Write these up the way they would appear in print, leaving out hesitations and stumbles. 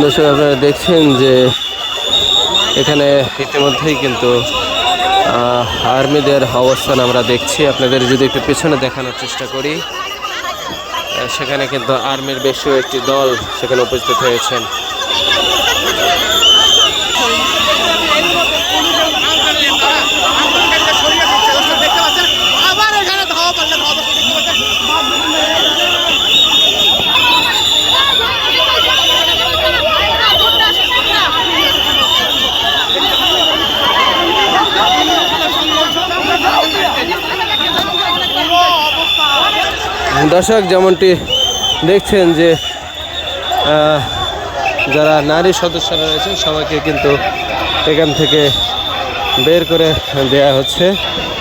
দর্শক আপনারা দেখছেন যে এখানে ইতিমধ্যেই কিন্তু আর্মিদের অবস্থান আমরা দেখছি। আপনাদের যদি একটু পেছনে দেখানোর চেষ্টা করি, সেখানে কিন্তু আর্মির বেশ একটি দল সেখানে উপস্থিত হয়েছেন। দর্শক যেমনটি দেখছেন যে যারা নারী সদস্যরা রয়েছেন সবাইকে কিন্তু এখান থেকে বের করে দেয়া হচ্ছে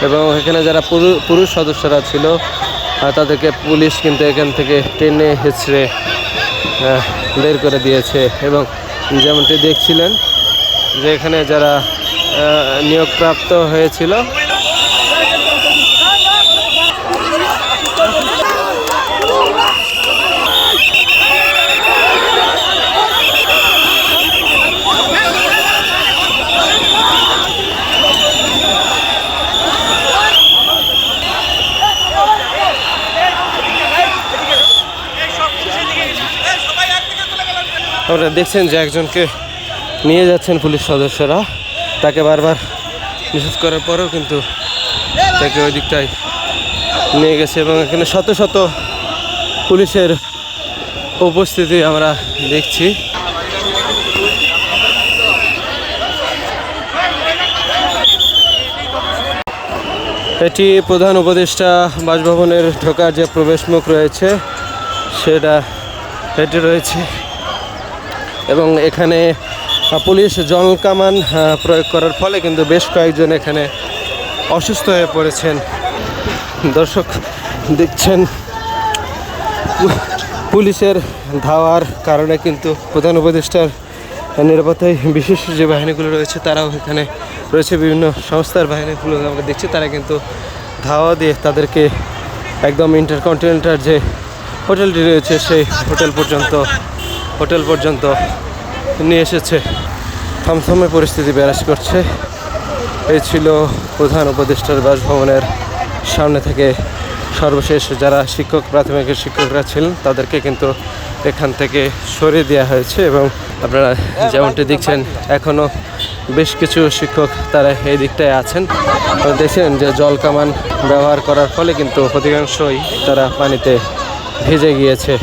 এবং এখানে যারা পুরুষ সদস্যরা ছিল তাদেরকে পুলিশ কিন্তু এখান থেকে টেনে হেঁচড়ে বের করে দিয়েছে। এবং যেমনটি দেখছিলেন যে এখানে যারা নিয়োগপ্রাপ্ত হয়েছিল আপনারা দেখছেন যে একজনকে নিয়ে যাচ্ছেন পুলিশ সদস্যরা, তাকে বারবার নিষেধ করার পরেও কিন্তু তাকে ওই দিকটায় নিয়ে গেছে এবং এখানে শত শত পুলিশের উপস্থিতি আমরা দেখছি। এটি প্রধান উপদেষ্টা বাসভবনের ঢোকার যে প্রবেশমুখ রয়েছে এটি রয়েছে এবং এখানে পুলিশ জলকামান প্রয়োগ করার ফলে কিন্তু বেশ কয়েকজন এখানে অসুস্থ হয়ে পড়েছেন। দর্শক দেখছেন পুলিশের ধাওয়ার কারণে কিন্তু প্রধান উপদেষ্টার নিরাপত্তায় বিশেষ যে বাহিনীগুলো রয়েছে তারাও এখানে রয়েছে, বিভিন্ন সংস্থার বাহিনীগুলো আমরা দেখছি, তারা কিন্তু ধাওয়া দিয়ে তাদেরকে একদম ইন্টারকন্টিনেন্টাল যে হোটেলটি রয়েছে সেই হোটেল পর্যন্ত নিয়ে এসেছে। থমথমে পরিস্থিতি বিরাজ করছে। এই ছিল প্রধান উপদেষ্টার বাসভবনের সামনে থেকে সর্বশেষ যারা প্রাথমিক শিক্ষকরা ছিলেন তাদেরকে কিন্তু এখান থেকে সরিয়ে দেওয়া হয়েছে এবং আপনারা যেমনটি দেখছেন এখনও বেশ কিছু শিক্ষক তারা এই দিকটায় আছেন। দেখছেন যে জল কামান ব্যবহার করার ফলে কিন্তু অধিকাংশই তারা পানিতে ভিজে গিয়েছে।